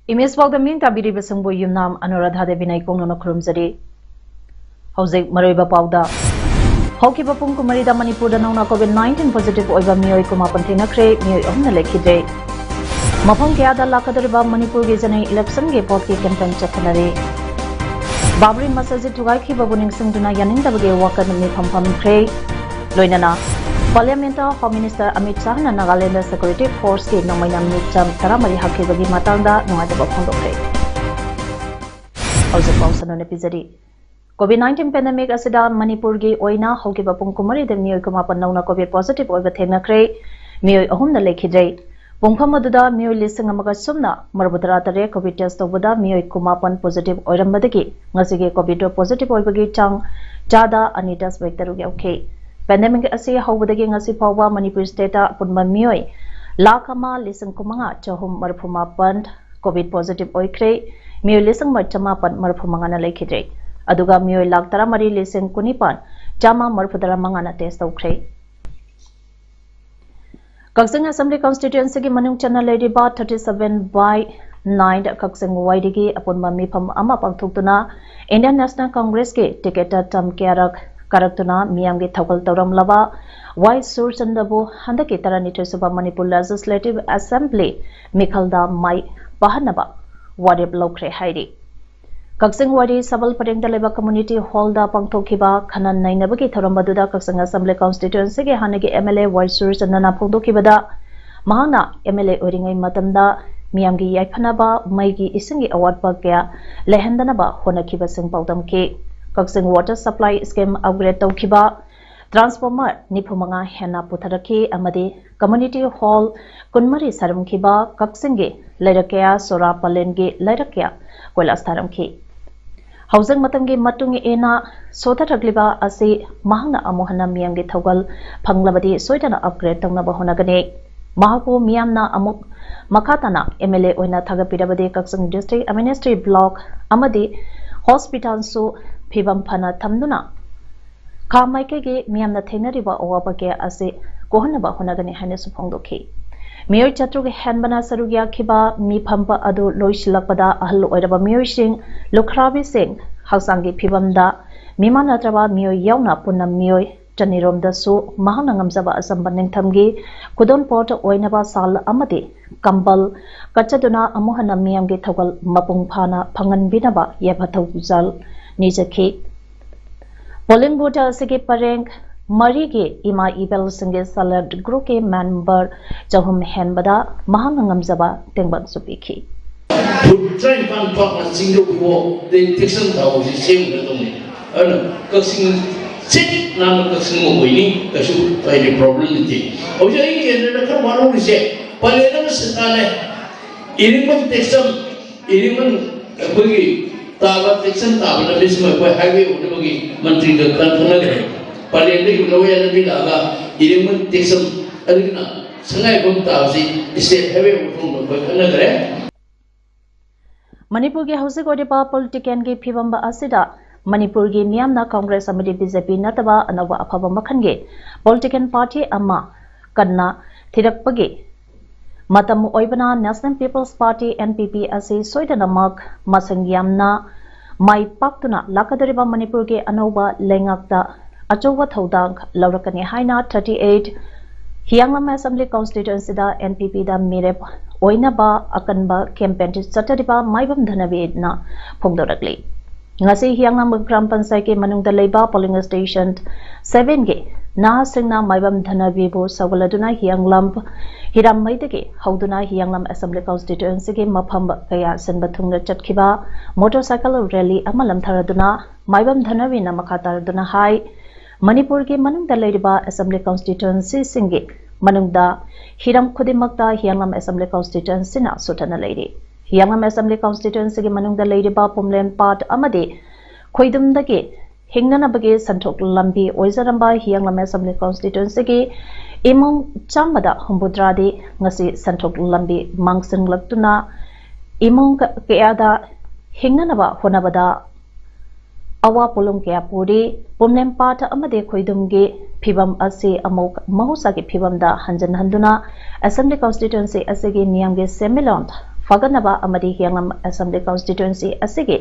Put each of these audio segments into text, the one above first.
Imes PAODAM ming tabiri besungbo yumnam Anuradha Devi nai kongno khurumjari hojek maroiba pauda hokiba pung kumari da Manipur da nongna COVID-19 positive oiba mioi kuma panthina khre mioi omna lekhide mafam kya da lakadariba Manipur ge janai election ge pot ke campaign chakhanare Babri Masjid tugai khi babuning singduna yaning dabage wakan mi phampham khre loinana Parliament Home Minister Amit Shah na Nagaland Security Force ke nomainam nicham taramari hakibagi matangda nuadaba phondokre. Hausa pausan on episode. COVID-19 pandemic asida Manipur ge oina hokiba pungkumari de mioi kuma pannauna COVID positive oiba thengna kre mioi ahum na lekhidrei. Pungpham aduda mioi lising amaga sumna marbudara tare COVID test obada mioi kuma pan positive oirambadagi ngasige COVID positive oibagi chang jada anitas vector okay. Pandemic asi hawbadagi ngasi phawba Manipur state punma mioi lakama lisang kumanga chahum marphuma pan COVID positive oikre mioi lisang marchama pan marphumanga na lekhidre aduga mioi lak taramari lisang kunipan chama marphudara mangana test okre Kaksing Assembly constituency gi manung chana lady ba 37/9 Kaksing waidigi apunma mifam ama pangthuktuna Indian National Congress ke ticket tam kyarak Karaktuna miyam ge thawal tawram laba Wai Sur Chandabu handaki tarani suba Manipur Legislative Assembly Mikhalda Mai Bahanaba Wadib Lokre Hairi Kaksing Wadi Sabal Pareng Daleba Community Hall da Pangthokiba Khanan Nainabagi Tharambaduda Kaksing Assembly constituency ge hanagi MLA Wai Sur Chandana Phongdokibada Mahana MLA Oringai Matamda miyam gi yaiphanaba maigi isingi award ba kya lehandanaba honakiba sing PAODAM ke Kaksing water supply scheme upgrade taukiba transformer nipumanga hena putharaki amadi community hall kunmari saramkiba Kaksinge lairakya sora palengi lairakya koilas taramki housing matamgi matungi ena sotharakliba asi mahangna amohana miyamgi thogal phanglabadi soitana upgrade tawnaba honagane mahapu miyamna amuk makatana MLA oina thagapirabadi Kaksing district administrative block amadi hospital su Pibam Pana Tamduna Kamaikegi Miamna Tenariba Owabake Ase Kohanaba Honagani Hanesu Pongdoki. Mayor Chatrugi Hanbana Sarugia Kiba Mi Pampa Adu Loishilapada Ahal Oidaba Mayor Sing Lokrabi Singh Hausangi Pibamda Mimanatraba Mio Yauna Puna Mio Janirom da Su Mahanangamzaba Asambaning Tamgi Kudon Port Oinaba Sal Amadi Kambal Kachaduna Amuhana Miamgi Tawal Mapung Pana Pangan Binaba Yabatawuzal Nijaki Polling voter Sigi Pareng Marigi Ima Ibel Singe Salad Group ke member Jahum Henbada Mahangamzaba Tengban Supiki. Try and talk a single war, the Texan Tower is same with only. Cussing sit now cussing winning, the should find a problem. Okay, and the one who say, Palena Sitale, Iriman Texan, Iriman Boogie. Tava Texan Tava na mismo kwa highway unabagi mantri ka kanthana palende unawe na bilaga iriman Texan alina sangai bum tavsi state highway utung kwa kana gare Manipur ge hause ko depa politician ge phibamba asida Manipur ge miyamna Congress amadi BJP nataba anawa aphaba makhan ge politician party amma kanna thirakpage Matam Oibana National People's Party NPP asi soidanamak masangyamna mai paktuna lakadariba Manipur ge anoba lengakta achowa thodang laurakani haina 38 Hianglam Assembly constituency da NPP da mirep oinaba akanba campaign satariba maibam dhanabe na phongdorakli ngasi Hianglam Gram Panchayat ke manungda leiba polling station 7 ge na singna maibam dhanabe bo sawgaladuna Hianglam Hiram Maidagi, Hauduna Hianglam Assembly constituency ke mafam kaya senbathungna chatkhiba motorcycle rally amalam tharaduna maibam dhanawi na makataraduna hai Manipur ke manungda leiriba Assembly constituency singi manungda hiram khudimakta Hianglam Assembly constituency na sutana leiri Hianglam Assembly constituency gi manungda leiri ba pumlen part amade khoidumdagi hingnana bagi santhok lambi oizaramba Hianglam Assembly constituency gi imong chamada humbudradi ngasi santhok lambi mangsinglagtuna imong kayada hingnana ba honabada awa pulung kaya puri pumlem pata amade khoidumgi phibam ase amok mahusa gi phibamda hanjan handuna assembly constituency asege miyamge semilon faganaba amadi Hianglam assembly constituency asege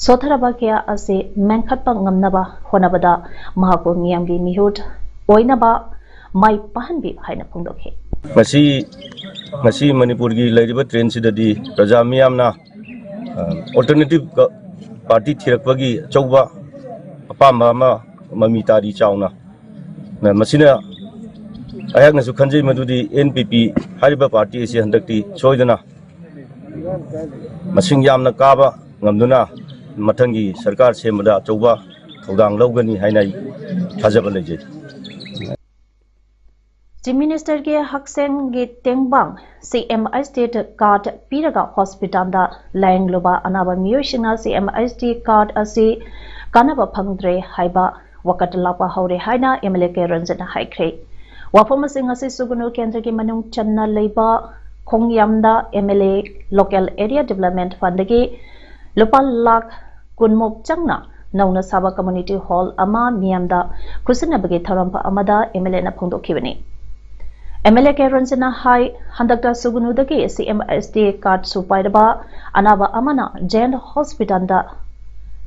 sotharaba kaya ase menkhatpa ngamnaba honabada mahaku miyamgi mihut oinaba mai pahanbi haina phongdokhe masi manipur gi lairiba train sidadi praja miyamna alternative party thirakpagi chauba apamba ma mami tari chauna na masina ayakna su khanjai madudi NPP hariba party ase handakti soidana masing yamna kaba ngamduna mathangi sarkar semada chauba thodang lawgani haina thajaba lejai Chief Minister ke Hakseng ge Tengbang CMI state card piraga hospital da laying loba anaba miyoshinga CMI state card ase kanaba phangdre haiba wakat lapa haure haina MLA ke Ranjana haikre wafama singa se sugunu kendra ke manung channa leiba khongyamda MLA local area development fund ge lopal lakh kunmok changna nauna saba community hall ama miyamda kusina bage tharampa amada MLA na phongdokhibani MLA ke Ranjana hai handakta sugunudagi CMSD card supairaba anaba amana Jain hospital da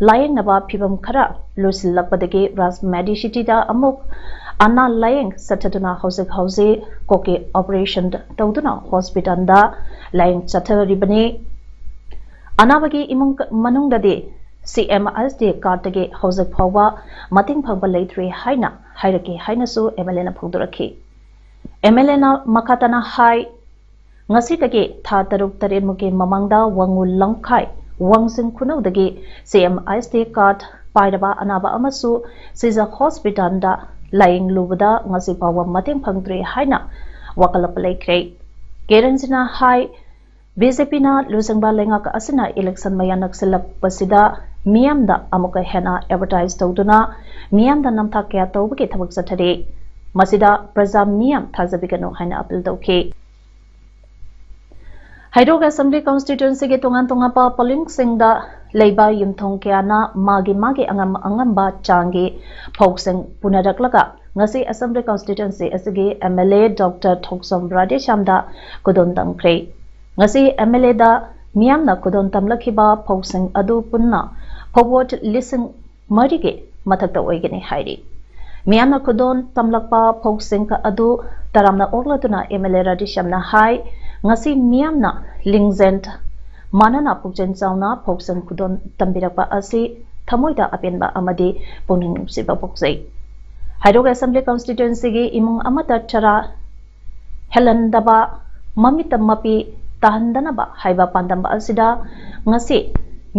layeng naba phibam khara lusilakpadagi ras medicity da amuk ana layeng sataduna house koke operation tawduna hospital da layeng chatharibani anabagi imung manungdadi CMSD card dagi house phawa mating phangba leitri haina hairake haina su MLA na phongdorakhi MLA na makatana hai ngasi dagi tha taruk tarin muke mamangda wangul langkhai wangsing khunau dagi CMSD card pairaba anaba amasu siza hospital da lying lubada ngasi pawa mating phangdre haina wakalap laikre keranjina hai BJP na lusangba lenga ka asina election maya nakselap pasida miyamda amuka hena advertise tawduna miyamda namtha kya tawbage thabak sathare masida praja miyam thazabigano haina appeal tawkhe Haidog Assembly constituency ge tongan pa polling singda leiba yumthong kyana magi angamba changi phokseng punaraklaga ngasi Assembly constituency asige MLA Dr. Thoksom Radeshamda kudon tangkre ngasi MLA da miyamna kudon tamlakhiba phokseng adu punna forward listen marige mathakta oigene hairi miyamna kudon tamlakpa phokseng ka adu taramna oglatuna MLA Radeshamna hai ngasi miyamna lingjent manana pukjen chauna phoksan kudon tambirakpa asi thamoida apenba amadi puning siba poksai Haidog Assembly constituency gi imung amata chara helandaba mamita mapi tahandanaba haiba pandamba asida ngasi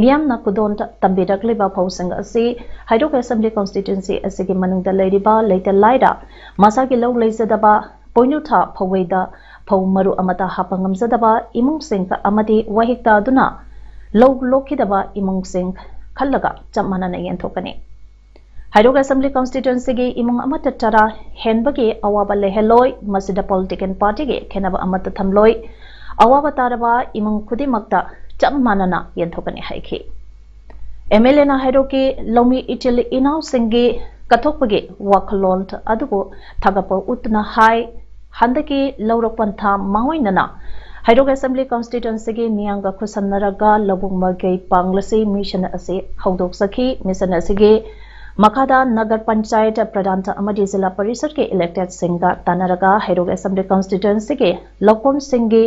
miyamna kudon tambirakleba phosang asi Haidog Assembly constituency asigi manungda leiriba leita laida masagi law leizadaba poinutha phaweida phau maru amata hapangam zadaba imung sing ka amadi wahikta duna log lokhidaba imung sing khallaga chamana na yenthokani Haidog Assembly constituency gi imung amata tara henbage awaba leheloi masida political party ge khenaba amata thamloi awaba taraba imung khudimakta chamana na yenthokani haikhi MLA na Haidog ki lomi itil inaw singi kathokpage wakhlol adugo thagapo utna hai handaki laurok pantha mahoinana Haidog Assembly constituency gi miyanga khusannaraga labungma gei panglasi mission ase haudok sakhi mission asige makada nagar panchayat pradhan amadi zilla parishad ke elected singa tanaraga Haidog Assembly constituency ge lokom singi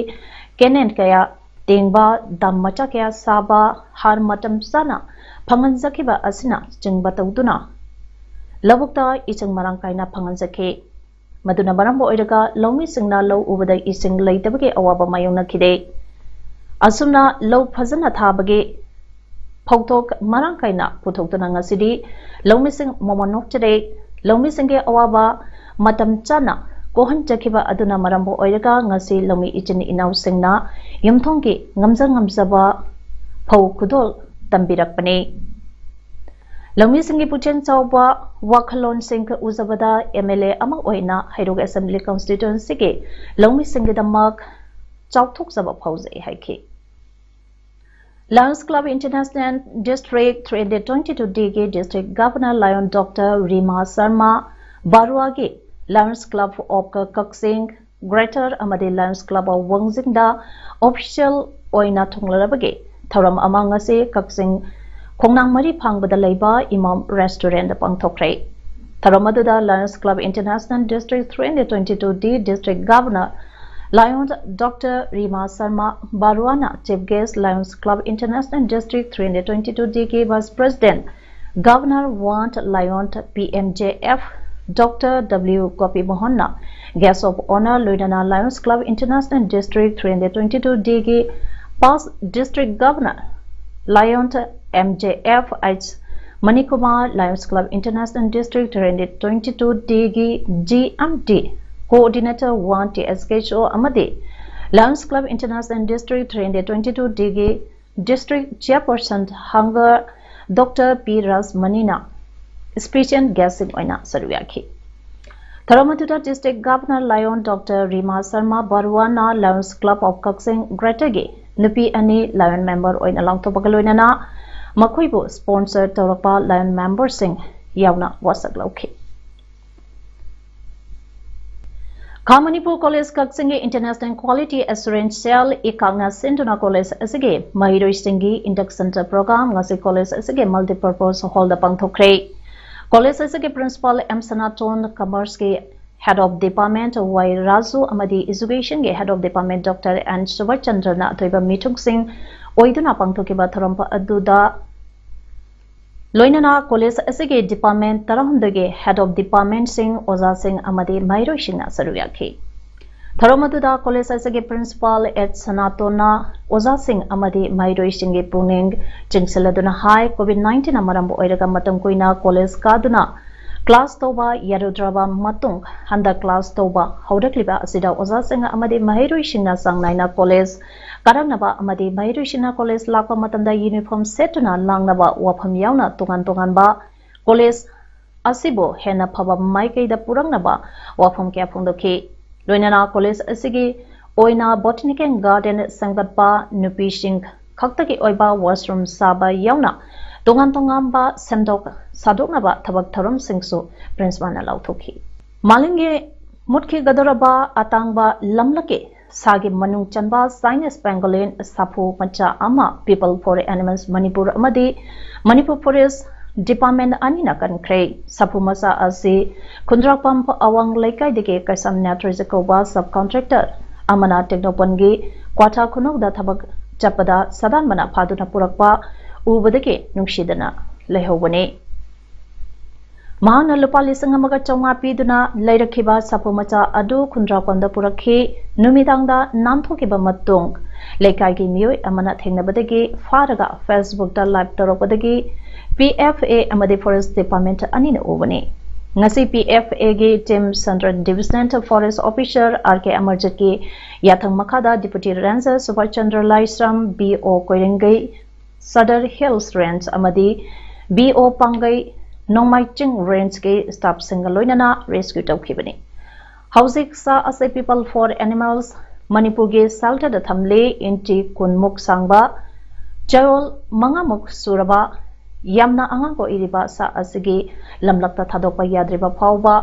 kenen kaya tengba dammacha kaya saba har matam sana phangan zakhiba asina chingba tawduna labukta ichang marang kaina phangan zakhe maduna barambo oiraga lawmi singna law ubada ising leitabage awaba mayona khide asumna law phajana thabage phautok marang kaina puthokdana ngasidi lawmi sing momonok chade lawmi singe awaba matam chana kohan jakhiba aduna marambo oiraga ngasi lomi ichini inaw singna yumthongki ngamjaba phau khudol tambirakpani lomi singi puchen chawba wakhalon singka uzabada MLA amang oina Hairog Assembly constituency ke lomi singi damak chawthok saba phauze haiki Lions Club International District 322 DG District Governor Lion Dr. Rima Sharma Baruage Lions Club of Kaksing Greater Amadi Lions Club of Wangzingda official oina thonglarabage thoram amangase Kaksing Kongnang Mari Pangbada Leiba Imam Restaurant Pangthokre Tharamadada Lions Club International District 322D District Governor Lions Dr. Rima Sharma Baruana Chief Guest Lions Club International District 322 DK Vice President Governor Want Lion PMJF Dr. W. Gopi Mohana Guest of Honor Lieutenant Lions Club International District 322 DK Past District Governor Lion MJF H. Manikumar Lions Club International District 322 DG GMD Coordinator 1 TSKHO Amadi Lions Club International District 322 DG District Chairperson Hunger Dr. P. Ras Manina Special Guessing Oina Saruyaki Tharamatuta District Governor Lion Dr. Rima Sharma Baruana Lions Club of Kaksing Greater Nupi Ani Lion Member Oina Langtopagaloinana Makuibu Sponsor Torapa Lion Member Sing Yauna Wasaglauki Kamanipur College Kaksing International Quality Assurance Cell Ikangna Sinduna College Asige Mahiro Singi Induction Program Ngasi College Asige Multipurpose Hall the Pangthokre College Asige Principal M Sanaton Kamarski Head of Department Y Razu Amadi Education Head of Department Dr. N Subhachandra Toiba Mitung Singh Oiduna Pangthokiba Tharampa Aduda Loinana College Asige Department Tarahundage Head of Department Singh Oza Singh Amadi Mairo Shina Saruyaki Tharamaduda College Asige Principal at Sanatona Oza Singh Amadi Mairo Shingi Puning Chingseladuna High COVID-19 Amarambo Oiraga Matangkuina College Kaduna Class Toba Yarudraba Matung Handa Class Toba Haudakliba Asida Oza Singh Amadi Mairo Shina Sangnaina College Karanaba Amadi Mairo Shina College Lakpa Matanda Uniform Setuna Langnaba Wapam Yauna Tungan Ba College Asibo Hena Paba Maike da Purangnaba Wapam Kapungdoki Loinana College Asigi Oina Botanical Garden Sangatpa Nupi Singh Kaktaki Oiba Washroom Saba Yauna Tungan Ba Sendok Sadoknaba Tabak Tarum Singsu Principal Lautoki Malinge Mutki Gadoraba Atangba Lamlake Sagi Manung Chanba Sinus Pangolin Sapu Macha Ama People for Animals Manipur Amadi Manipur Forest Department Anina Kankre Sapu Masa Asi Kundra Pump Awang Laikai Deke Kasam Natrizakoba Subcontractor Amana Technopangi Kwata Kunok da Tabak Chapada Sadan Mana Paduna Purakpa Ubadeke Nungshidana Lehobane Mahana Lupa Lisangamaga Chonga Piduna Lairakiba Sapumacha Adu Kundra Panda Puraki Numidanga Nantokiba Matung Lekagi Mio Amana Tenabadagi Faraga Facebook da Live Toropadagi PFA Amadi Forest Department Anina Ubane Ngasi PFA Gi Tim Central Division Forest Officer RK Amarjaki Yathang Makada Deputy Ranger Subhachandra Laisram BO Koirengai Sadar Hills Range Amadi BO Pangai Nongmai Ching Range ke staff single loinana rescue tawkibani Housing sa ase People for Animals Manipur ge salta da thamle inti kunmuk sangba Chayol mangamuk suraba Yamna angang ko iriba sa asigi lamlakta thadokpa yadriba phawba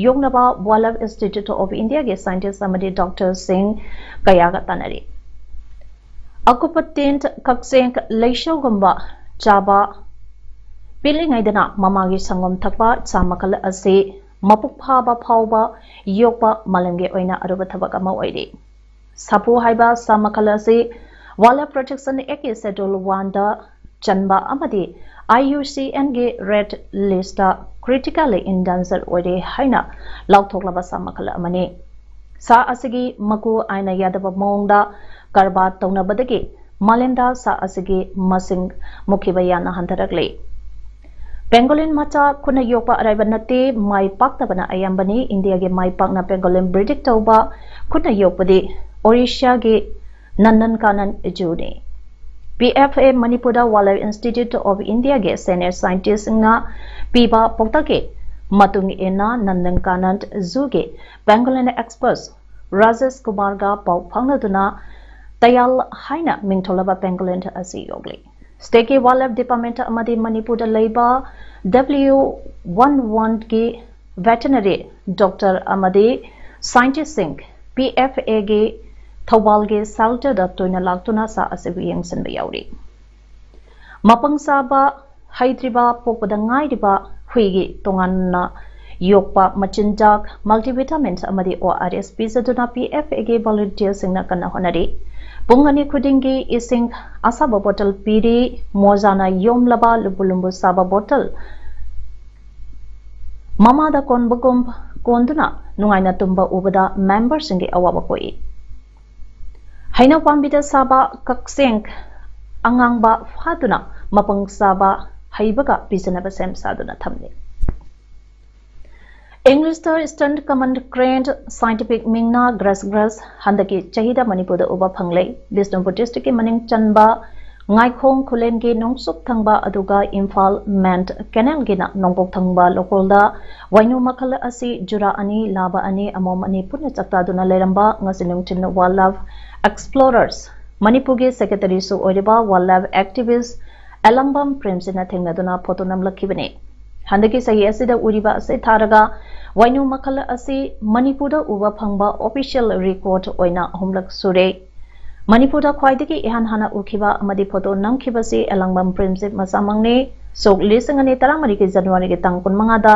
Yognaba Wildlife Institute of India ge scientist Amadi Dr. Singh Kayaga Tanari Akupatent Kakseng Leishogamba Chaba Piling Aidana Mamagi Sangom Takpa Samakal Ase Mapuk Phaba Phawba Yokpa Malange Oina Aruba Tabakama Oide Sapu Haiba Samakal Ase Wildlife Protection Eke Settle Wanda Chanba Amadi IUCN ge Red Lista Critically Endangered Oide Haina Lauthoklaba Samakal Amane Sa Asigi Maku Aina Yadaba Mongda Karba Taunabadagi Malinda Sa Asigi Masing Mukibayana Hantarakle Pangolin macha kuna yopa araiba nate mai pakta bana ayambani India ge mai pakna pangolin predict tauba kuna yopadi Orisha ge nannan kanan ejuni. PFA Manipura Wildlife Institute of India ge senior scientist nga piba pokta ge matung ena nannan kanan zoo ge pangolin experts Rajesh Kumar ga pau phangnaduna tayal haina mingtholaba pangolin asi yogli. State Wildlife Department amadi Manipura Labor W11 के veterinary doctor amadi scientist sing PFA के थौबाल के Salter दा तोइना लाक्तुना सा असेबु यंगसन बयाउरी मपंग साबा हाइद्रिबा पोकबदा ngairiba हुइगी तोंगानना योकपा मचिनजाक मल्टीविटामिन्स amadi ORS पिजदुना PFA के volunteer सिंगना कन्ना होनरी Pungani kudingi ising asaba bottle piri mozana yomlaba lubulumbu saba bottle mama da konbugum konduna nungaina tumba ubada members ingi awaba koi haina pambida saba kakseng angangba faduna mapang saba haibaga pisanaba sem saduna thamne English Stunt Command Trained Scientific Mingna Grass Handaki Chahida Manipur Uba Pangle, Bisnupur District Maning Chanba, Ngaikong Kulen Gi Nongsuk Thangba Aduga Imphal Ment Canal Gina Nongpok Thangba Lokolda, Wainu Makala Asi Jura Ani Laba Ani Amom Ani Punachakta Duna Leramba Ngasinung Chin Wildlife Explorers, Manipugi Secretary Su Oriba Wildlife Activist, Alambam Primsina Thingaduna Potonam Lakibane. Handaki sahi asida uriba ase tharaga wainu makala asi Manipura uba phangba official record oina homlak sure Manipura khwaidagi ihan hana ukhiba amadi photo namkhiba se alangbam princip masamangne sok lisangani taramari ke January ke tangkun mangada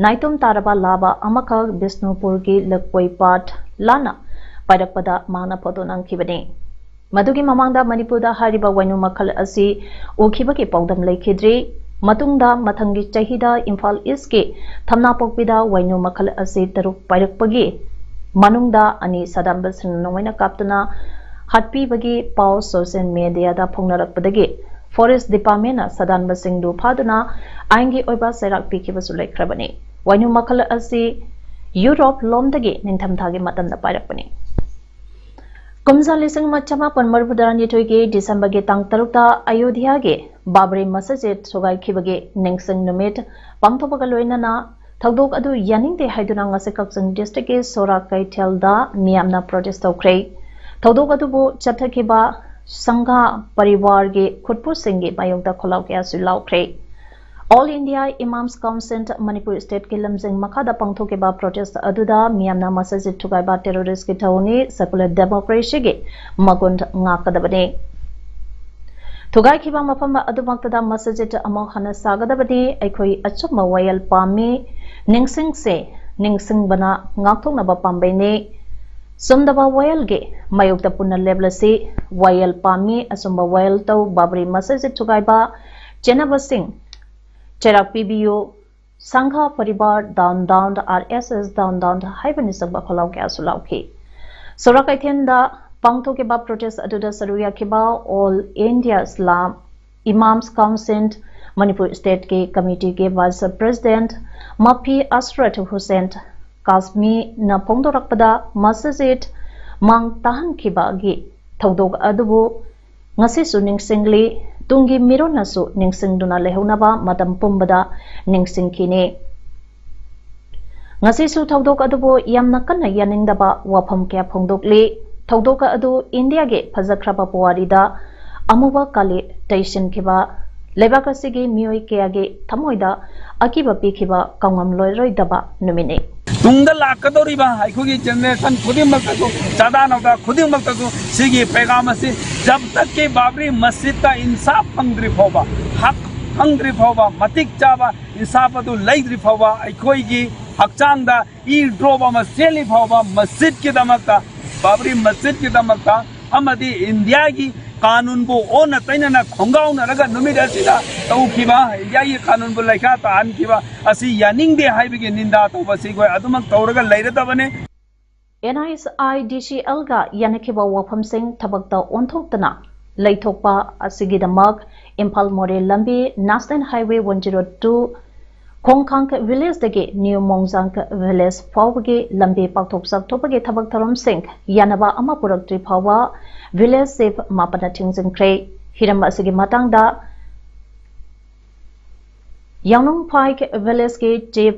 naitum taraba laba amaka Bisnupur ki lakpoi pat lana pairakpada mana photo namkhibane madugi mamangda Manipura hariba wainu makala asi ukhiba ke paudam laikhidri Matungda Matangi Chahida Imphal East ke Thamna Pokpida Wainu Makal Ase Taruk Pairakpagi Manungda Ani Sadamba Sinnoina Kaptana Hatpi Bagi Pau social media da Pongnarakpadagi Forest Department Sadan Basingdu Paduna Aingi Oiba Serak Piki Basulek Krabani Wainu Makal Ase Europe Lomdagi Nintamthagi Matanda Pairakpani Kumza lising machama panmarbudaran yetoige December ge tang tarukta Ayodhya ge Babri Masjid sogai khibage ningsing numit pangthobaga loinana thagdok adu yaningde haiduna ngase Kaksing district ge Sora Kaithelda miyamna protest tawkre thagdok adu bu chathakiba sangha parivar ge khutpu singge mayongda kholaw kya sulaukre All India Imams Council Manipur State ke lamjing makhada pangthokeba protest aduda miyamna masjid thugaiba terrorist ke thawni secular democracy ge magund ngakadabane Thugai khiba mafam adumaktada masjid amok hana sagadabadi aikhoi achukma wayal pami ningsing se ningsing bana ngakthokna ba pambaine sumdaba wayal ge mayokta punna leblasi wayal pami asumba wayal taw babri masjid thugaiba chenaba singh Cherak PBO Sangha Paribar Down RSS Down Haibani Sabba Kholau Kya Sulauki Sorakai Thenda Pangto ke ba protest aduda saruya ke ba All India Islam Imams Council Manipur State ke committee ke vice president Mapi Asrat Hussain Kasmi na pongdorakpada masjid mang tahan ke ba gi thaudog adubu ngasi suning singli Tungi miro nasu ningsing duna lehunaba matam pumbada ningsing kini. Ngasi su thaudok adubo yamna kanna yaningdaba wafam kya phongdokli thaudoka adu India ge phajakraba puwarida amuba kali taishin kiba lebakasigi mioi kya ge thamoida akiba pikhiba kangam loiroidaba numine. Tungda lakadoriba aikogi generation khudimmaktasu chadanawda khudimmaktasu sigi paigam ase जब तक के बाबरी मस्जिद का इंसाफ फंगद्री फोबा हक फंगद्री फोबा मतिक चाबा इंसाफ अदु लैद्री फोबा अखोई की हकचांगदा ई ड्रोबा मसेली फोबा मस्जिद के दमकता बाबरी मस्जिद के दमकता अमदी इंडिया की कानून बो ओन तैनना खोंगाव नरगा नुमिद असिदा तौखिबा इंडिया की कानून बो लैखा तान खिबा असि यानिंगदे हाइबगे निंदा तौबसि गय अदुमक तौरगा लैरदबने NISIDCL ga yanakiba wafam sing tabakta onthoktana leithokpa asigidamak Impal More Lambi National Highway 102 Khongkhang Village dagi New Mongzang Village fawgi lambi pakthok saktopagi thabak tharom sing yanaba ama purakti phawa village safe mapana thingjingkre hiram asigi matangda Yangnong Pike Village ke Chief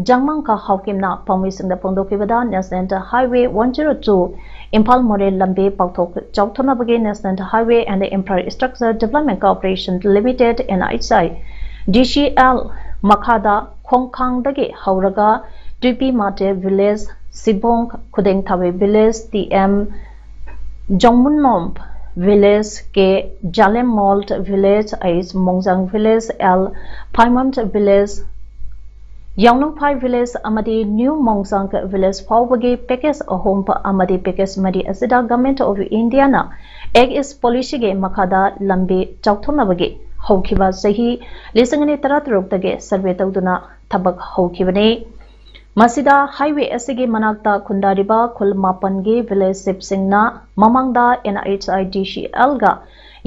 Jangmang ka Hawkimna Pamising da Pongdokibada National Highway 102 Impal More Lambi Pakthok Chauthonabagi National Highway and the Infrastructure Development Corporation Limited NHI DCL Makhada Khongkhang dagi Hauraga Tupi Mate Village Sibong Khudeng Thawe Village TM Jongmunnom Village ke Jalem Malt Village Ais Mongjang Village L Paimont Village Yangnong Pai Village Amadi New Mongjang Village Fawbagi Package Ahom pa Amadi Package Madi Asida Government of India na Egg is Policy ge Makada Lambi Chauthonabagi Hawkiba Sahi Lisangani Taratrok dage Survey Tawduna Tabak Hawkibani Masida Highway asigi manakta khundariba khul mapangi village sipsingna mamangda NHIDCL ga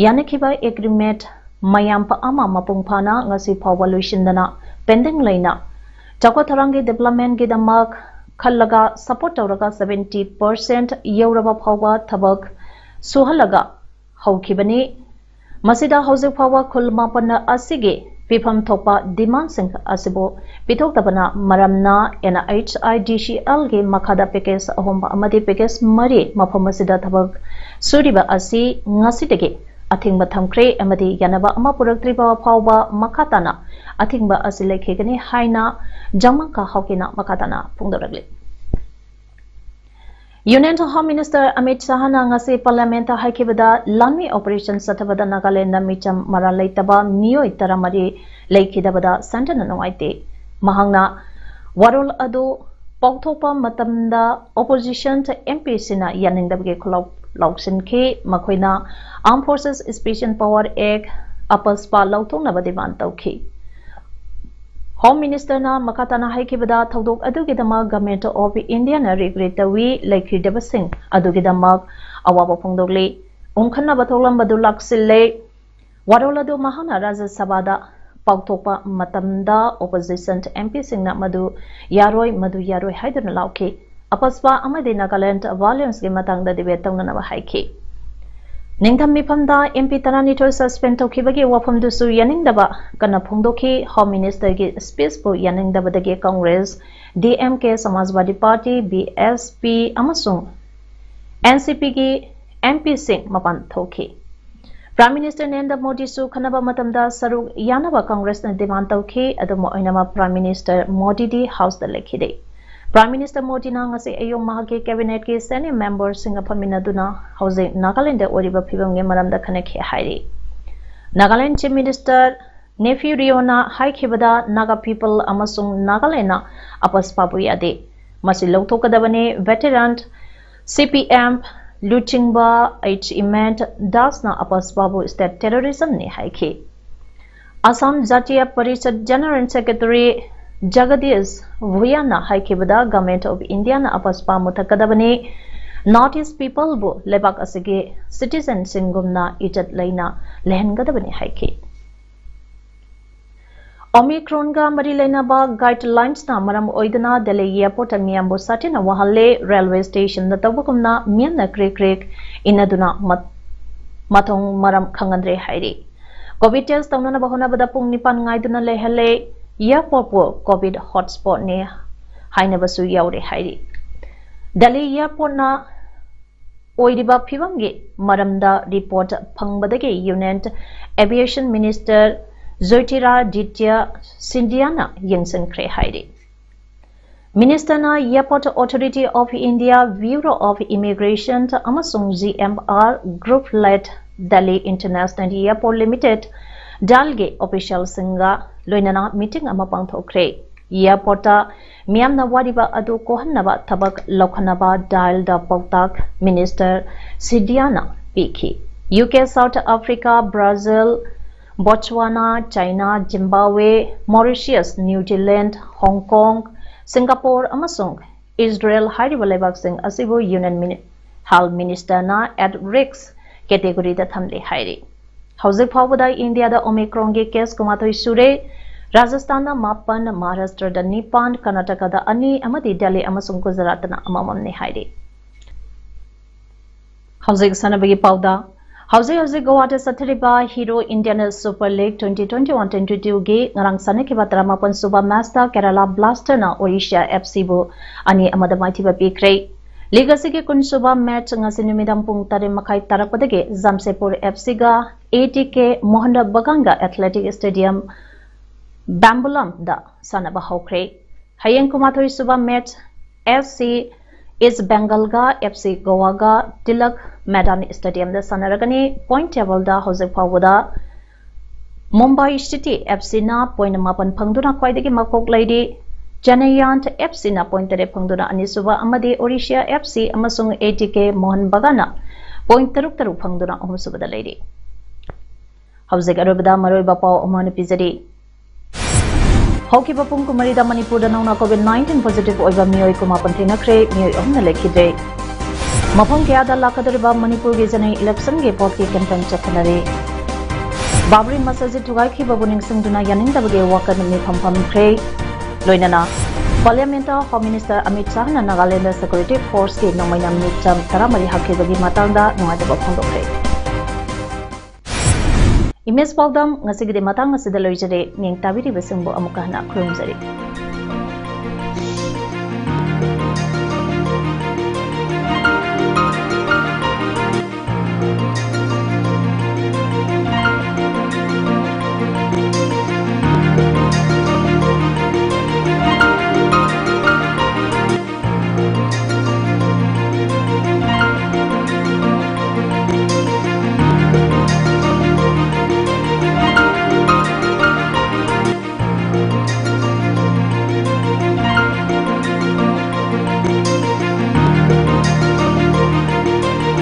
yanakhiba agreement mayampa ama mapungphana ngasi phawalluishindana pending laina chakotharangi development gi damak khallaga support tawraga 70% yeuraba phawba thabak suhalaga hawkhibani masida hauzik phawba khul mapana asigi Pifam Thopa demand sing asibo Pitok Tabana Maramna NHIDCL ge Makada Package Ahomba Amadi Package Mari Mapamasida Tabak Suriba Asi Ngasidege Athingba Thamkre Amadi Yanaba Ama Puraktriba Phawba Makatana Athingba Asi Lekhegani Haina Jamangka Hawkina Makatana Pungdoragli Union Home Minister Amit Shahana ngasi Parliament haikibada Lanmi Operation Satabada Nagaland Micham Maralaitaba Miyoi Taramari Laikidabada Santana Noite Mahangna Warul Adu Poktopa Matamda Opposition to MP Sina Yanindabge Lauksin K Makwina Armed Forces Special Power Act Apaspa Lautong Nabadivan Tauki Home Minister na Makatana haikibada thaudok adugidama Government of India na regulatory laikhidaba sing adugidama awaba phongdokle ongkhanna batholam badu laksille waroladu mahana Rajya Sabha da paukthokpa matamda opposition MP singna madu yaroi haiduna lauke apaspa amadi Nagaland violence ge matangda debate tawna haiki Ningtham mifamda MP Taranito suspend tokibagi wafam dusu yaningdaba kana phongdoki Home Minister gi speech bu yaningdaba dagi Congress DMK Samajwadi Party BSP amasung NCP gi MP sing mapan thoki Prime Minister Narendra Modi su khanaba matamda saruk yanaba Congress na demand tawki adumo oinama Prime Minister Modi di House da lekhide Prime Minister Modi na ngasi ayong mahagi cabinet ki senior members singa paminaduna hause Nagaland oriba phibam nge maramda khanekhe hairi Nagaland Chief Minister Nephew Riona haikibada Naga people amasung Nagaland na apaspabu yade masi lawthokadabane veteran CPM Luchingba Imant Das na apaspabu state terrorism ne haiki Assam Jatiya Parishad General Secretary Jagadish Vuyana haikibada Government of India na apaspa muthakadabane Northeast people bu lebak asige citizen singumna ijat laina lehengadabane haiki Omicron ga mari laina ba guidelines na maram oidana Delhi airport miyambu satina wahalle railway station na tabukumna mianna krek inaduna matong maram khangandre hairi COVID test tamna bahona bada pung nipan ngaiduna lehalle Airport COVID hotspot ne hainabasu yaure hairi Delhi airport na oiriba phibamge maramda report phangbadage Union Aviation Minister Jyotiraditya Scindia yengsan kre hairi Minister na Airport Authority of India Bureau of Immigration amasung GMR Group led Delhi International Airport Limited Dalge official singa loinana meeting ama pangthokre airporta miyamna wariba adu kohannaba thabak lokhanaba dial da pautak Minister Sidiana Piki UK South Africa Brazil Botswana China Zimbabwe Mauritius New Zealand Hong Kong Singapore amasung Israel hariba lebak sing asibu Union Health Minister na at risk category da thamle hairi hauzik phawbada India da Omicron ge case kumathoi sure Rajasthan da 8 Maharashtra da 9 Karnataka da 2 amadi Delhi amasung Gujarat na amamam ne hairi hauzik sanabagi pauda hauzik Goa da sathriba Hero Indian Super League 2021-22 ge ngarang sanaki ba 38 suba match da Kerala Blaster na Odisha FC bu ani amada maithiba pikre Legacy ke kunsuba match ngasi numidam pung tare makai tarakpadage Jamshedpur FC ga ATK Mohan Baganga Athletic Stadium Bambulam da sanaba hokre hayeng kumathoi suba match FC East Bengal ga FC Goa ga Tilak Madan Stadium da sanaragani point table da hauzik phawda Mumbai City FC na point 8 phangduna khwaidagi makok laidi Janayant FC na point tare phangduna anisuba amadi Odisha FC amasung ATK Mohan Bagana point 3 phangduna ahumsuba da laidi hauzik arobada maroi bapau amana pizari Hoki bapung kumari da Manipur da nauna COVID-19 positive oiba miyoi kuma panthina kre miyoi ohna lekhide mafam kya da lakadariba Manipur ge janai election ge vote ki campaign chakhanare Babri Masjid tugai ki babuning singduna yaning da bage wakan mi phampam kre Loinana Parliament Home Minister Amit Shah na Nagaland Security Force ki nomaina micham taramari hakibagi matangda nuadaba phangdokre Image Paudam ngasigi de matang ngasida loijare ning tabiri besingbo amukahna khurumjari